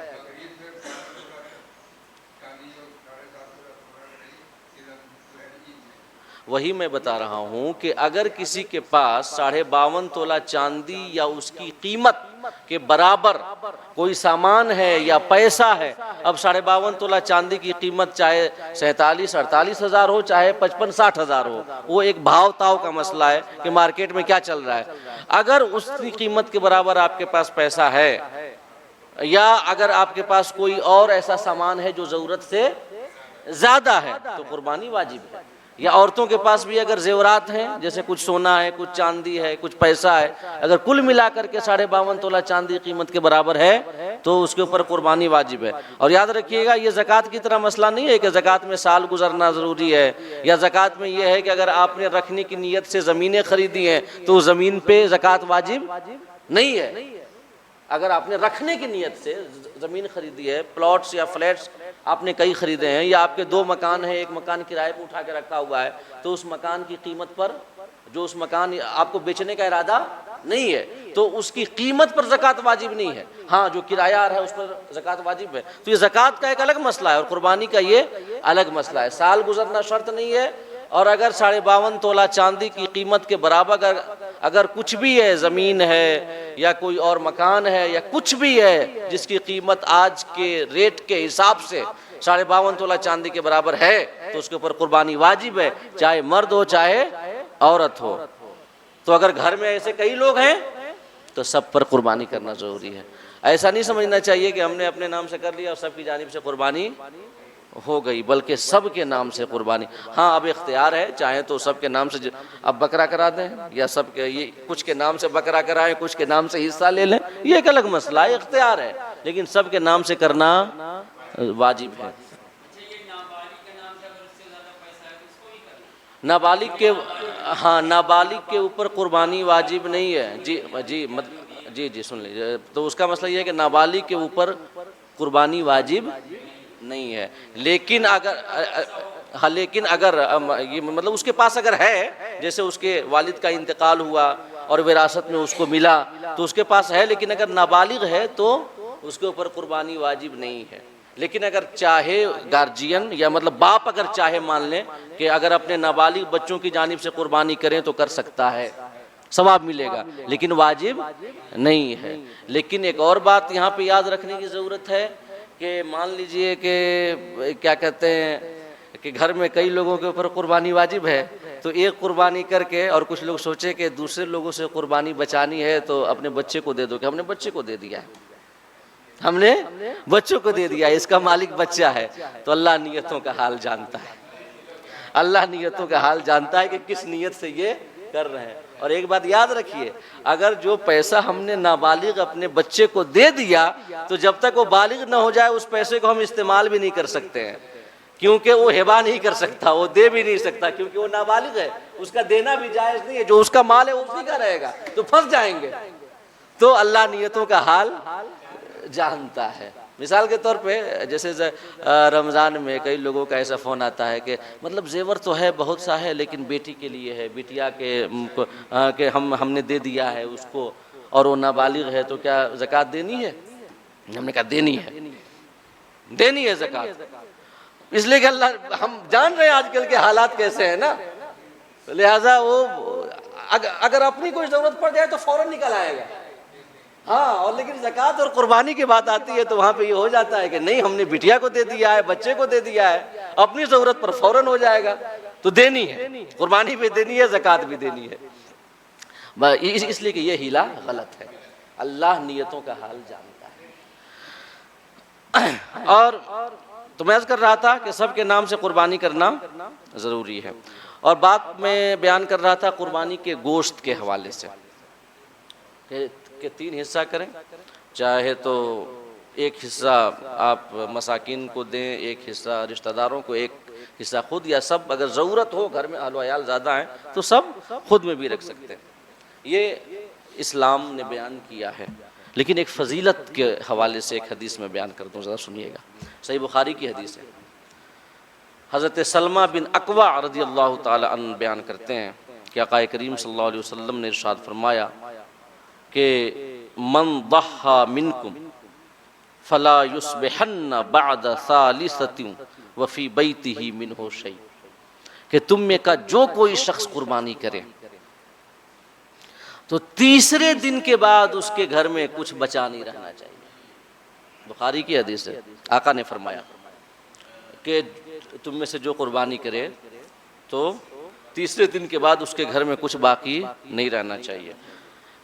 وہی میں بتا رہا ہوں کہ اگر کسی کے پاس 52.5 تولہ چاندی یا اس کی قیمت کے برابر کوئی سامان ہے یا پیسہ ہے، اب 52.5 تولہ چاندی کی قیمت چاہے 47-48 ہزار ہو، چاہے 55-60 ہزار ہو، وہ ایک بھاؤ تاؤ کا مسئلہ ہے کہ مارکیٹ میں کیا چل رہا ہے۔ اگر اس کی قیمت کے برابر آپ کے پاس پیسہ ہے، یا اگر آپ کے پاس کوئی اور ایسا سامان ہے جو ضرورت سے زیادہ ہے، تو قربانی واجب ہے۔ یا عورتوں کے پاس بھی اگر زیورات ہیں، جیسے کچھ سونا ہے، کچھ چاندی ہے، کچھ پیسہ ہے، اگر کل ملا کر کے 52.5 تولہ چاندی قیمت کے برابر ہے تو اس کے اوپر قربانی واجب ہے۔ اور یاد رکھیے گا، یہ زکوٰۃ کی طرح مسئلہ نہیں ہے کہ زکوٰۃ میں سال گزرنا ضروری ہے، یا زکوٰۃ میں یہ ہے کہ اگر آپ نے رکھنے کی نیت سے زمینیں خریدی ہیں تو زمین پہ زکوٰۃ واجب نہیں ہے۔ اگر آپ نے رکھنے کی نیت سے زمین خریدی ہے، پلاٹس یا فلیٹس آپ نے کئی خریدے ہیں، یا آپ کے 2 مکان ہیں، ایک مکان کرائے پہ اٹھا کے رکھا ہوا ہے، تو اس مکان کی قیمت پر، جو اس مکان آپ کو بیچنے کا ارادہ نہیں ہے، تو اس کی قیمت پر زکوٰۃ واجب نہیں ہے۔ ہاں، جو کرایہ ہے اس پر زکوٰۃ واجب ہے۔ تو یہ زکوٰۃ کا ایک الگ مسئلہ ہے، اور قربانی کا یہ الگ مسئلہ ہے۔ سال گزرنا شرط نہیں ہے، اور اگر 52.5 تولہ چاندی کی قیمت کے برابر اگر کچھ بھی ہے، زمین ہے یا کوئی اور مکان ہے یا کچھ بھی ہے جس کی قیمت آج کے ریٹ کے حساب سے 52.5 تولہ چاندی کے برابر ہے، تو اس کے اوپر قربانی واجب ہے، چاہے مرد ہو چاہے عورت ہو۔ تو اگر گھر میں ایسے کئی لوگ ہیں تو سب پر قربانی کرنا ضروری ہے۔ ایسا نہیں سمجھنا چاہیے کہ ہم نے اپنے نام سے کر لیا اور سب کی جانب سے قربانی ہو گئی، بلکہ سب کے نام سے قربانی۔ ہاں، اب اختیار ہے، چاہیں تو سب کے نام سے اب بکرا کرا دیں، یا سب کے یہ کچھ کے نام سے بکرا کرائیں، کچھ کے نام سے حصہ لے لیں، یہ ایک الگ مسئلہ ہے، اختیار ہے، لیکن سب کے نام سے کرنا واجب ہے۔ نابالغ کے، ہاں، نابالغ کے اوپر قربانی واجب نہیں ہے۔ جی سن لیجیے، تو اس کا مسئلہ یہ ہے کہ نابالغ کے اوپر قربانی واجب نہیں ہے، لیکن اگر یہ مطلب اس کے پاس اگر ہے، جیسے اس کے والد کا انتقال ہوا اور وراثت میں اس کو ملا تو اس کے پاس ہے، لیکن اگر نابالغ ہے تو اس کے اوپر قربانی واجب نہیں ہے۔ لیکن اگر چاہے گارجین، یا مطلب باپ اگر چاہے، مان لیں کہ اگر اپنے نابالغ بچوں کی جانب سے قربانی کریں تو کر سکتا ہے، ثواب ملے گا، لیکن واجب نہیں ہے۔ لیکن ایک اور بات یہاں پہ یاد رکھنے کی ضرورت ہے کہ مان لیجئے کہ کیا کہتے ہیں کہ گھر میں کئی لوگوں کے اوپر قربانی واجب ہے، تو ایک قربانی کر کے، اور کچھ لوگ سوچے کہ دوسرے لوگوں سے قربانی بچانی ہے تو اپنے بچے کو دے دو، کہ ہم نے بچے کو دے دیا ہے، ہم نے بچوں کو دے دیا، اس کا مالک بچہ ہے۔ تو اللہ نیتوں کا حال جانتا ہے، اللہ نیتوں کا حال جانتا ہے کہ کس نیت سے یہ کر رہے ہیں۔ اور ایک بات یاد رکھیے، اگر جو پیسہ ہم نے نابالغ اپنے بچے کو دے دیا تو جب تک وہ بالغ نہ ہو جائے اس پیسے کو ہم استعمال بھی نہیں کر سکتے ہیں، کیونکہ وہ ہبہ نہیں کر سکتا، وہ دے بھی نہیں سکتا، کیونکہ وہ نابالغ ہے، اس کا دینا بھی جائز نہیں ہے، جو اس کا مال ہے اسی کا رہے گا، تو پھنس جائیں گے۔ تو اللہ نیتوں کا حال جانتا ہے۔ مثال کے طور پہ جیسے رمضان میں کئی لوگوں کا ایسا فون آتا ہے کہ مطلب زیور تو ہے بہت سا ہے، لیکن بیٹی کے لیے ہے، بیٹیا کہ ہم نے دے دیا ہے اس کو، اور وہ نابالغ ہے، تو کیا زکوٰۃ دینی ہے؟ ہم نے کہا دینی ہے زکوٰۃ۔ اس لیے کہ اللہ ہم جان رہے ہیں آج کل کے حالات کیسے ہیں نا، لہٰذا وہ اگر اپنی کوئی ضرورت پڑ جائے تو فوراً نکل آئے گا. ہاں، اور لیکن زکوٰۃ اور قربانی کی بات آتی ہے تو وہاں پہ یہ ہو جاتا ہے کہ نہیں، ہم نے بٹیا کو دے دیا ہے، بچے کو دے دیا ہے، اپنی ضرورت پر فوراً ہو جائے گا. تو دینی ہے، قربانی بھی دینی ہے، زکوٰۃ بھی دینی ہے. اس لیے کہ یہ ہیلا غلط ہے. اللہ نیتوں کا حال جانتا ہے. اور تو میں عرض کر رہا تھا کہ سب کے نام سے قربانی کرنا ضروری ہے. اور بات میں بیان کر رہا تھا قربانی کے گوشت کے حوالے سے کہ 3 حصہ کریں، چاہے تو ایک حصہ آپ مساکین کو دیں، ایک حصہ رشتہ داروں کو، ایک حصہ خود، یا سب اگر ضرورت ہو، گھر میں اہل و عیال زیادہ ہیں تو سب خود میں بھی رکھ سکتے ہیں. یہ اسلام نے بیان کیا ہے. لیکن ایک فضیلت کے حوالے سے ایک حدیث میں بیان کرتا ہوں، ذرا سنیے گا. صحیح بخاری کی حدیث ہے. حضرت سلمہ بن اکوع رضی اللہ تعالی عنہ بیان کرتے ہیں کہ آقا کریم صلی اللہ علیہ وسلم نے ارشاد فرمایا کہ من ضحى منکم فلا یصبحن بعد ثالثۃ وفی بیتہ منہ شیء، کہ تم میں کا جو کوئی شخص قربانی کرے تو تیسرے دن کے بعد اس کے گھر میں کچھ بچا نہیں رہنا چاہیے. بخاری کی حدیث ہے. آقا نے فرمایا کہ تم میں سے جو قربانی کرے تو تیسرے دن کے بعد اس کے گھر میں کچھ باقی نہیں رہنا چاہیے.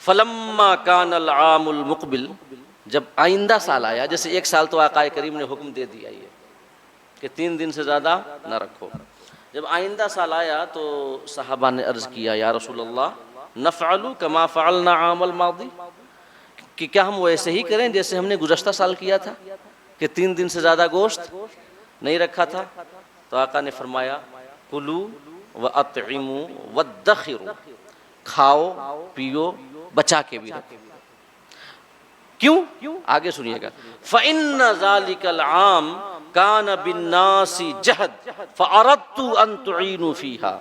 فلما کان العام المقبل، جب آئندہ سال آیا، جیسے ایک سال تو آقا کریم نے حکم دے دیا یہ کہ 3 دن سے زیادہ نہ رکھو. جب آئندہ سال آیا تو صحابہ نے عرض کیا یا رسول اللہ نفعل کما فعلنا عام الماضی، کہ کیا ہم ویسے ہی کریں جیسے ہم نے گزشتہ سال کیا تھا کہ 3 دن سے زیادہ گوشت نہیں رکھا تھا. تو آقا نے فرمایا کلو واطعموا وادخروا، کھاؤ پیو بچا کے بھی رکھو. کیوں؟ آگے سنیے گا. فإن ذلك العام كان بالناس جهد فأردت أن تعينوا فيها،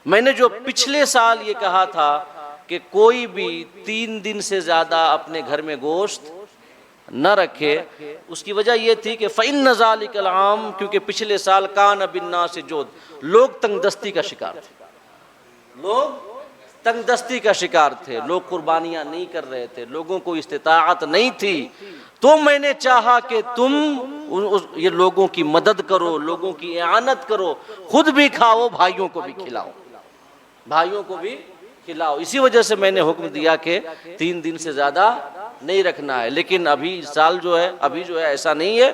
میں نے جو پچھلے سال یہ کہا تھا کہ کوئی بھی 3 دن سے زیادہ اپنے گھر میں گوشت نہ رکھے، اس کی وجہ یہ تھی کہ فإن ذلك العام، کیونکہ پچھلے سال كان بالناس جهد، لوگ تنگ دستی کا شکار تھے، لوگ تنگ دستی کا شکار تھے، لوگ قربانیاں نہیں کر رہے تھے، لوگوں کو استطاعت نہیں تھی. تو میں نے چاہا کہ تم یہ لوگوں کی مدد کرو، لوگوں کی اعانت کرو، خود بھی کھاؤ، بھائیوں کو بھی کھلاؤ، بھائیوں کو بھی کھلاؤ. اسی وجہ سے میں نے حکم دیا کہ 3 دن سے زیادہ نہیں رکھنا ہے. لیکن ابھی سال جو ہے ایسا نہیں ہے،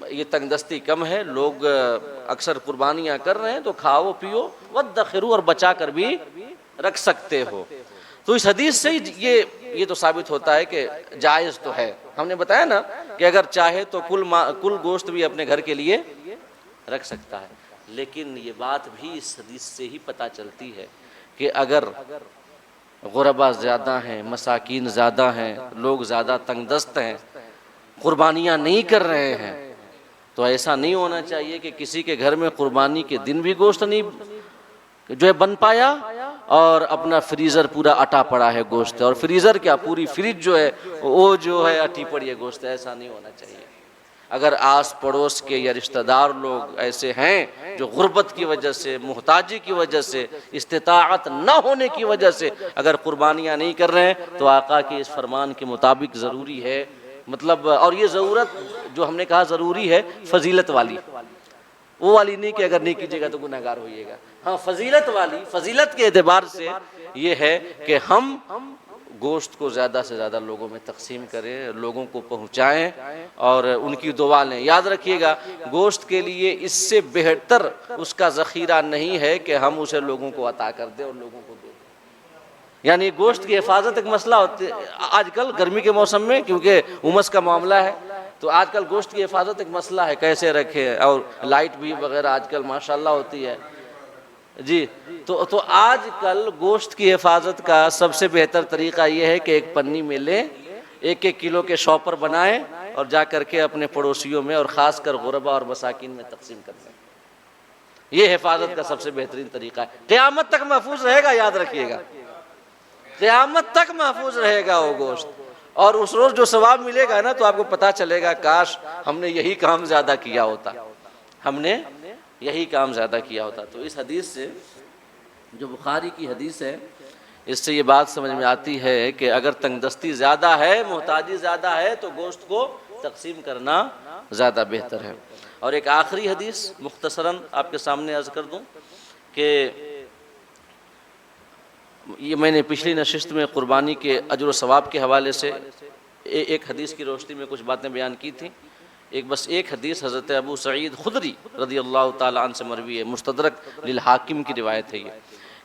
یہ تنگ دستی کم ہے، لوگ اکثر قربانیاں کر رہے ہیں، تو کھاؤ پیو وادخروا، اور بچا کر بھی رکھ سکتے ہو. تو اس حدیث سے یہ تو ثابت ہوتا ہے کہ جائز تو ہے. ہم نے بتایا نا کہ اگر چاہے تو کل گوشت بھی اپنے گھر کے لیے رکھ سکتا ہے. لیکن یہ بات بھی اس حدیث سے ہی پتہ چلتی ہے کہ اگر غربا زیادہ ہیں، مساکین زیادہ ہیں، لوگ زیادہ تنگ دست ہیں، قربانیاں نہیں کر رہے ہیں، تو ایسا نہیں ہونا چاہیے کہ کسی کے گھر میں قربانی کے دن بھی گوشت نہیں جو ہے بن پایا اور اپنا فریزر پورا اٹا پڑا ہے گوشت، اور فریزر کیا پوری فریج جو ہے وہ جو ہے اٹی پڑی ہے گوشت. ایسا نہیں ہونا چاہیے. اگر آس پڑوس کے یا رشتہ دار لوگ ایسے ہیں جو غربت کی وجہ سے، محتاجی کی وجہ سے، استطاعت نہ ہونے کی وجہ سے اگر قربانیاں نہیں کر رہے ہیں، تو آقا کے اس فرمان کے مطابق ضروری ہے، مطلب، اور یہ ضرورت جو ہم نے کہا ضروری ہے فضیلت والی، وہ والی نہیں کہ اگر نہیں کیجیے گا تو گنہگار ہوئیے گا. ہاں، فضیلت والی، فضیلت کے اعتبار سے یہ ہے کہ ہم گوشت کو زیادہ سے زیادہ لوگوں میں تقسیم کریں، لوگوں کو پہنچائیں اور ان کی دعا لیں. یاد رکھیے گا گوشت کے لیے اس سے بہتر اس کا ذخیرہ نہیں ہے کہ ہم اسے لوگوں کو عطا کر دیں اور لوگوں کو دے دیں. یعنی گوشت کی حفاظت ایک مسئلہ ہوتی ہے آج کل گرمی کے موسم میں، کیونکہ امس کا معاملہ ہے، تو آج کل گوشت کی حفاظت ایک مسئلہ ہے کیسے رکھے، اور لائٹ بھی وغیرہ آج کل ماشاءاللہ ہوتی ہے جی. تو آج کل گوشت کی حفاظت کا سب سے بہتر طریقہ یہ ہے کہ ایک پنی میں لیں، 1-1 کلو کے شاپر بنائیں اور جا کر کے اپنے پڑوسیوں میں اور خاص کر غربا اور مساکین میں تقسیم کر دیں. یہ حفاظت کا سب سے بہترین طریقہ ہے. قیامت تک محفوظ رہے گا، یاد رکھیے گا، قیامت تک محفوظ رہے گا وہ گوشت. اور اس روز جو ثواب ملے گا نا، تو آپ کو پتہ چلے گا کاش ہم نے یہی کام زیادہ کیا ہوتا. ہم نے یہی کام زیادہ کیا ہوتا۔ تو اس حدیث سے، جو بخاری کی حدیث ہے، اس سے یہ بات سمجھ میں آتی ہے کہ اگر تنگ دستی زیادہ ہے، محتاجی زیادہ ہے، تو گوشت کو تقسیم کرنا زیادہ بہتر ہے۔ اور ایک آخری حدیث مختصراً آپ کے سامنے عرض کر دوں کہ یہ میں نے پچھلی نشست میں قربانی کے اجر و ثواب کے حوالے سے ایک حدیث کی روشنی میں کچھ باتیں بیان کی تھیں۔ بس ایک حدیث حضرت ابو سعید خدری رضی اللہ تعالیٰ عنہ سے مروی ہے، مستدرک للحاکم کی روایت ہے یہ،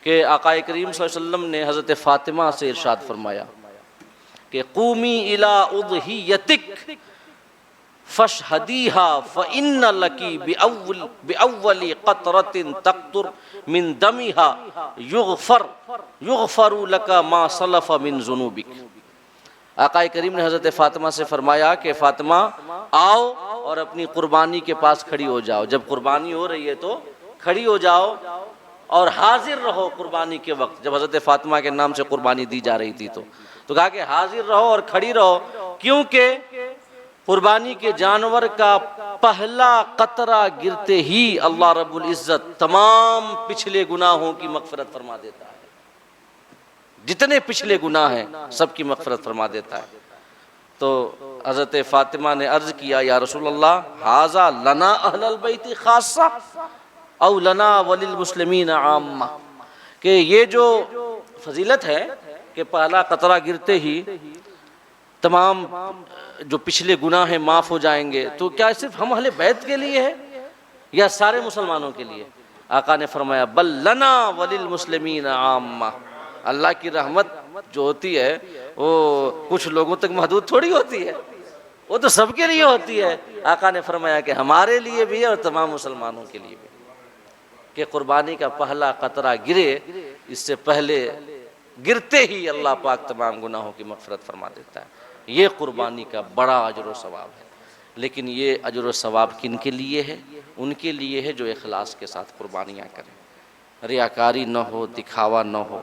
کہ آقا کریم صلی اللہ علیہ وسلم نے حضرت فاطمہ سے ارشاد فرمایا کہ قومی الی اضحیتک فاشہدیہا فإن لکی بأول قطرۃ تقطر من دمہا یغفر لک ما سلف من ذنوبک۔ آقا کریم نے حضرت فاطمہ سے فرمایا کہ فاطمہ آؤ اور اپنی قربانی کے پاس کھڑی ہو جاؤ، جب قربانی ہو رہی ہے تو کھڑی ہو جاؤ اور حاضر رہو قربانی کے وقت۔ جب حضرت فاطمہ کے نام سے قربانی دی جا رہی تھی تو کہا کہ حاضر رہو اور کھڑی رہو، کیونکہ قربانی کے جانور کا پہلا قطرہ گرتے ہی اللہ رب العزت تمام پچھلے گناہوں کی مغفرت فرما دیتا ہے، جتنے پچھلے گناہ ہیں سب کی مغفرت فرما دیتا ہے۔ تو حضرت فاطمہ نے عرض کیا یا رسول اللہ ھذا لنا اہل البیت خاصہ او لنا وللمسلمین عامہ، کہ یہ جو فضیلت ہے کہ پہلا قطرہ گرتے ہی تمام جو پچھلے گناہ ہیں معاف ہو جائیں گے، تو کیا صرف ہم اہل بیت کے لیے ہے یا سارے مسلمانوں کے لیے؟ آقا نے فرمایا بل لنا وللمسلمین عامہ، اللہ کی رحمت جو ہوتی ہے وہ کچھ لوگوں تک محدود تھوڑی ہوتی ہے، وہ تو سب کے لیے ہوتی ہے۔ آقا نے فرمایا کہ ہمارے لیے بھی ہے اور تمام مسلمانوں کے لیے بھی، کہ قربانی کا پہلا قطرہ گرے اس سے پہلے گرتے ہی اللہ پاک تمام گناہوں کی مغفرت فرما دیتا ہے۔ یہ قربانی کا بڑا اجر و ثواب ہے۔ لیکن یہ اجر و ثواب کن کے لیے ہے؟ ان کے لیے ہے جو اخلاص کے ساتھ قربانیاں کریں، ریاکاری نہ ہو، دکھاوا نہ ہو،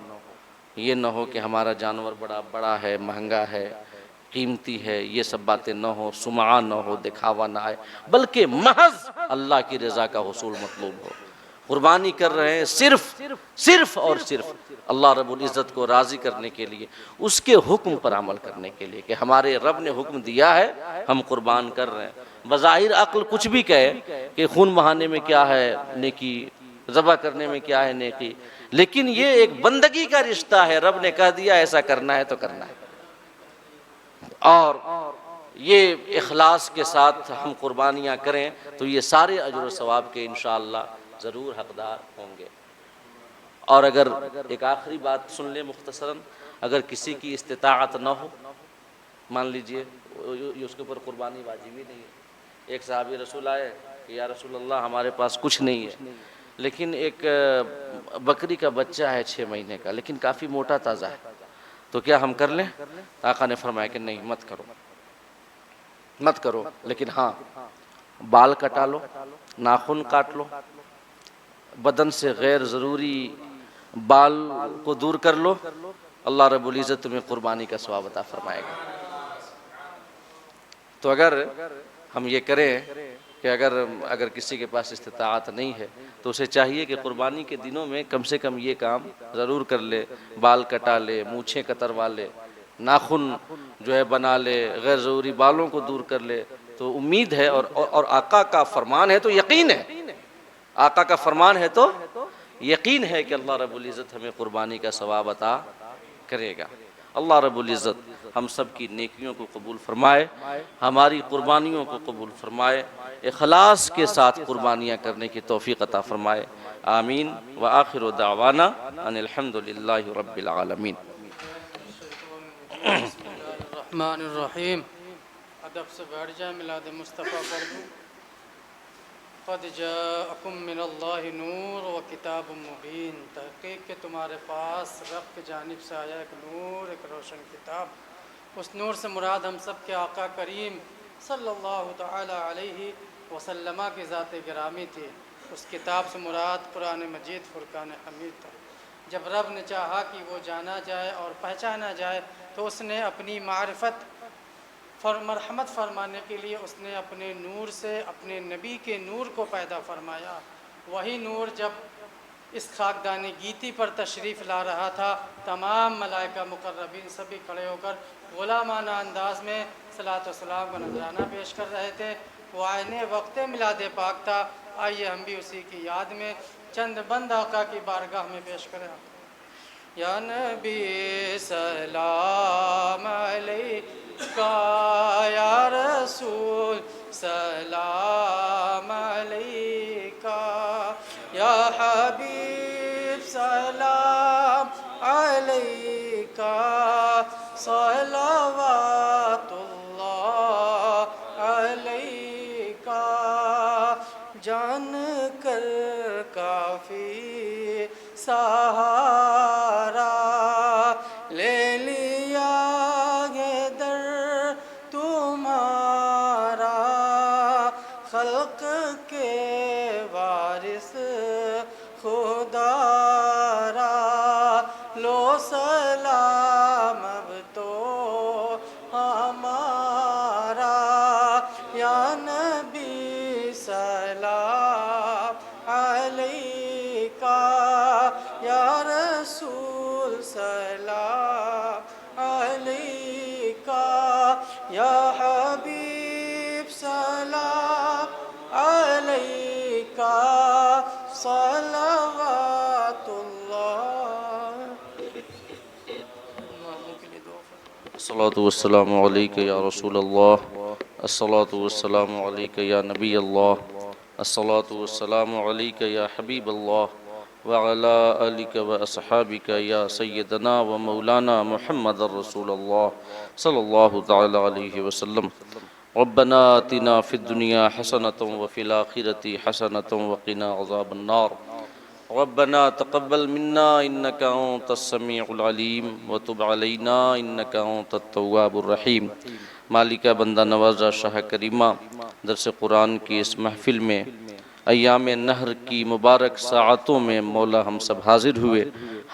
یہ نہ ہو کہ ہمارا جانور بڑا ہے، مہنگا ہے، قیمتی ہے، یہ سب باتیں نہ ہو، سمعہ نہ ہو، دکھاوا نہ آئے، بلکہ محض اللہ کی رضا کا حصول مطلوب ہو۔ قربانی کر رہے ہیں صرف اور صرف اللہ رب العزت کو راضی کرنے کے لیے، اس کے حکم پر عمل کرنے کے لیے، کہ ہمارے رب نے حکم دیا ہے ہم قربان کر رہے ہیں۔ بظاہر عقل کچھ بھی کہے کہ خون بہانے میں کیا ہے نیکی، ذبح کرنے میں کیا ہے نیکی، لیکن یہ ایک بندگی کا رشتہ ہے، رب نے کہہ دیا ایسا کرنا ہے تو کرنا ہے، اور یہ اخلاص کے ساتھ ہم قربانیاں کریں تو یہ سارے اجر و ثواب کے انشاءاللہ ضرور حقدار ہوں گے۔ اور اگر ایک آخری بات سن لیں مختصراً، اگر کسی کی استطاعت نہ ہو، مان لیجئے اس کے اوپر قربانی واجب ہی نہیں ہے، ایک صحابی رسول آئے کہ یا رسول اللہ ہمارے پاس کچھ نہیں ہے، لیکن ایک بکری کا بچہ ہے 6 مہینے کا، لیکن کافی موٹا تازہ ہے، تو کیا ہم کر لیں؟ آقا نے فرمایا کہ نہیں، مت کرو، لیکن ہاں بال کٹا لو، ناخن کاٹ لو، بدن سے غیر ضروری بال کو دور کر لو، اللہ رب العزت تمہیں قربانی کا ثواب عطا فرمائے گا۔ تو اگر ہم یہ کریں کہ اگر کسی کے پاس استطاعت نہیں ہے تو اسے چاہیے کہ قربانی کے دنوں میں کم سے کم یہ کام ضرور کر لے، بال کٹا لے، مونچھیں کتروا لے، ناخن جو ہے بنا لے، غیر ضروری بالوں کو دور کر لے، تو امید ہے اور آقا کا فرمان ہے تو یقین ہے، آقا کا فرمان ہے تو یقین ہے کہ اللہ رب العزت ہمیں قربانی کا ثواب عطا کرے گا۔ اللہ رب العزت ہم سب کی نیکیوں کو قبول فرمائے، ہماری قربانیوں کو قبول فرمائے، اخلاص کے ساتھ قربانیاں کرنے کی توفیق عطا فرمائے، آمین۔ وآخر دعوانا ان الحمد للہ رب العالمین۔ بسم اللہ الرحمن الرحیم۔ ادب سے بیٹھ جائیں، میلاد مصطفیٰ پڑھ دوں۔ قد جاءکم من اللہ نور و کتاب مبین، تحقیق کہ تمہارے پاس رب کی جانب سے آیا ایک نور، ایک روشن کتاب۔ اس نور سے مراد ہم سب کے آقا کریم صلی اللہ تعالی علیہ وسلم کی ذات گرامی تھی۔ اس کتاب سے مراد قرآن مجید فرقان حمید تھا۔ جب رب نے چاہا کہ وہ جانا جائے اور پہچانا جائے تو اس نے اپنی معرفت مرحمت فرمانے کے لیے اس نے اپنے نور سے اپنے نبی کے نور کو پیدا فرمایا۔ وہی نور جب اس خاکدان گیتی پر تشریف لا رہا تھا، تمام ملائکہ مقربین سبھی کھڑے ہو کر غلامانہ انداز میں صلاۃ و سلام کا نذرانہ پیش کر رہے تھے۔ وہ عین وقت میلاد پاک تھا۔ آئیے ہم بھی اسی کی یاد میں چند بند آقا کی بارگاہ میں پیش کریں۔ یا نبی سلام علیکہ، یا رسول سلام علیکہ، یا حبیب سلام علیکہ، صلوات اللہ علیکہ، جان کر کافی سہارا لے لیا یہ در تمہارا، خلق کے وارث خدا را لو سلام اب تو ہمارا، یا نبی سلام علیکہ، یا رسول سلام علیکہ، یا حبیب سلام علیکہ، صلوات اللہ۔ الصلاة والسلام علیکہ یا رسول اللہ، الصلاة والسلام علیکہ یا نبی اللہ، الصلاة والسلام علیکہ یا حبیب اللہ، وعلی آلک و اصحابک یا سیدنا و مولانا محمد رسول اللہ صلی اللہ تعالی علیہ وسلم۔ ربنا آتنا فی الدنیا حسنۃ وفی الآخرۃ حسنۃ وقنا عذاب النار۔ ربنا تقبل منا انك انت السميع العليم وتب علينا انك انت التواب الرحیم۔ مالکہ بندہ نوازہ شاہ کریمہ، درس قرآن کی اس محفل میں ایام نہر کی مبارک ساعتوں میں مولا ہم سب حاضر ہوئے،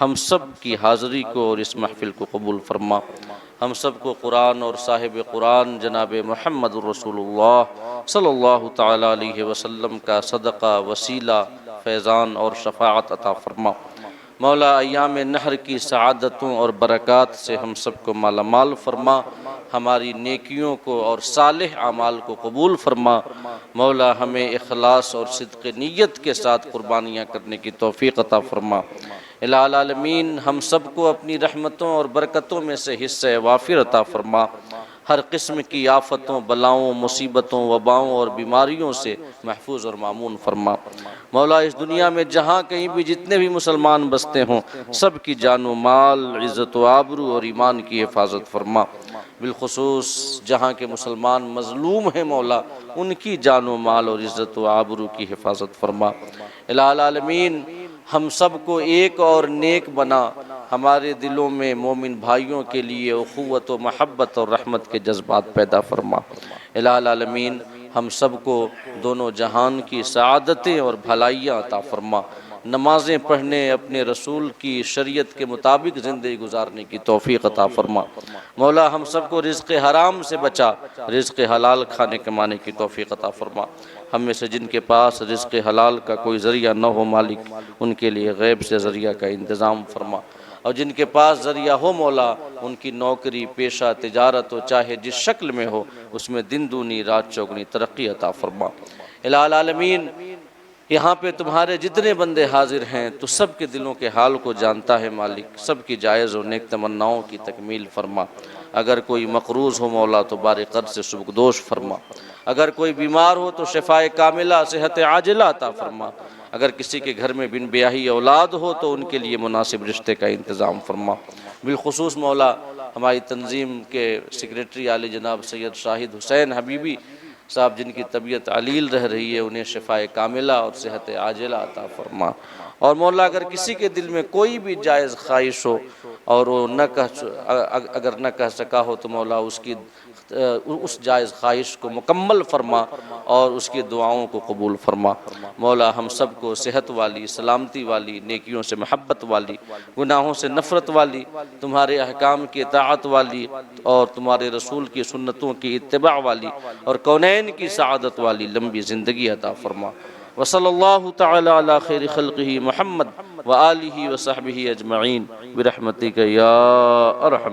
ہم سب کی حاضری کو اور اس محفل کو قبول فرما۔ ہم سب کو قرآن اور صاحب قرآن جناب محمد الرسول اللہ صلی اللہ تعالی علیہ وسلم کا صدقہ، وسیلہ، فیضان اور شفاعت عطا فرما۔ مولا ایام نہر کی سعادتوں اور برکات سے ہم سب کو مالا مال فرما، ہماری نیکیوں کو اور صالح اعمال کو قبول فرما۔ مولا ہمیں اخلاص اور صدق نیت کے ساتھ قربانیاں کرنے کی توفیق عطا فرما۔ الہ العالمین ہم سب کو اپنی رحمتوں اور برکتوں میں سے حصہ وافر عطا فرما۔ ہر قسم کی آفتوں، بلاؤں، مصیبتوں، وباؤں اور بیماریوں سے محفوظ اور مامون فرما۔ مولا اس دنیا میں جہاں کہیں بھی جتنے بھی مسلمان بستے ہوں، سب کی جان و مال، عزت و آبرو اور ایمان کی حفاظت فرما۔ بالخصوص جہاں کے مسلمان مظلوم ہیں مولا، ان کی جان و مال اور عزت و آبرو کی حفاظت فرما۔ الہ العالمین ہم سب کو ایک اور نیک بنا، ہمارے دلوں میں مومن بھائیوں کے لیے اخوت و محبت اور رحمت کے جذبات پیدا فرما۔ الہ العالمین ہم سب کو دونوں جہان کی سعادتیں اور بھلائیاں عطا فرما۔ نمازیں پڑھنے، اپنے رسول کی شریعت کے مطابق زندگی گزارنے کی توفیق عطا فرما۔ مولا ہم سب کو رزق حرام سے بچا، رزق حلال کھانے کمانے کی توفیق عطا فرما۔ ہم میں سے جن کے پاس رزق حلال کا کوئی ذریعہ نہ ہو مالک، ان کے لیے غیب سے ذریعہ کا انتظام فرما، اور جن کے پاس ذریعہ ہو مولا، ان کی نوکری، پیشہ، تجارت ہو، چاہے جس شکل میں ہو، اس میں دن دونی رات چوگنی ترقی عطا فرما۔ الہ العالمین یہاں پہ تمہارے جتنے بندے حاضر ہیں تو سب کے دلوں کے حال کو جانتا ہے مالک، سب کی جائز و نیک تمناؤں کی تکمیل فرما۔ اگر کوئی مقروض ہو مولا تو بار قرض سے سبکدوش فرما، اگر کوئی بیمار ہو تو شفاء کاملہ، صحت عاجلہ عطا فرما، اگر کسی کے گھر میں بن بیاہی اولاد ہو تو ان کے لیے مناسب رشتے کا انتظام فرما۔ بالخصوص مولا ہماری تنظیم کے سیکریٹری عالی جناب سید شاہد حسین حبیبی صاحب، جن کی طبیعت علیل رہ رہی ہے، انہیں شفاء کاملہ اور صحت عاجلہ عطا فرما۔ اور مولا اگر کسی کے دل میں کوئی بھی جائز خواہش ہو اور وہ اگر نہ کہہ سکا ہو تو مولا اس جائز خواہش کو مکمل فرما اور اس کی دعاؤں کو قبول فرما۔ مولا ہم سب کو صحت والی، سلامتی والی، نیکیوں سے محبت والی، گناہوں سے نفرت والی، تمہارے احکام کی اطاعت والی اور تمہارے رسول کی سنتوں کی اتباع والی اور کونین کی سعادت والی لمبی زندگی عطا فرما۔ وصلی اللہ تعالی علی خیر خلقہ محمد وآلہ وصحبہ اجمعین برحمتک یا ارحم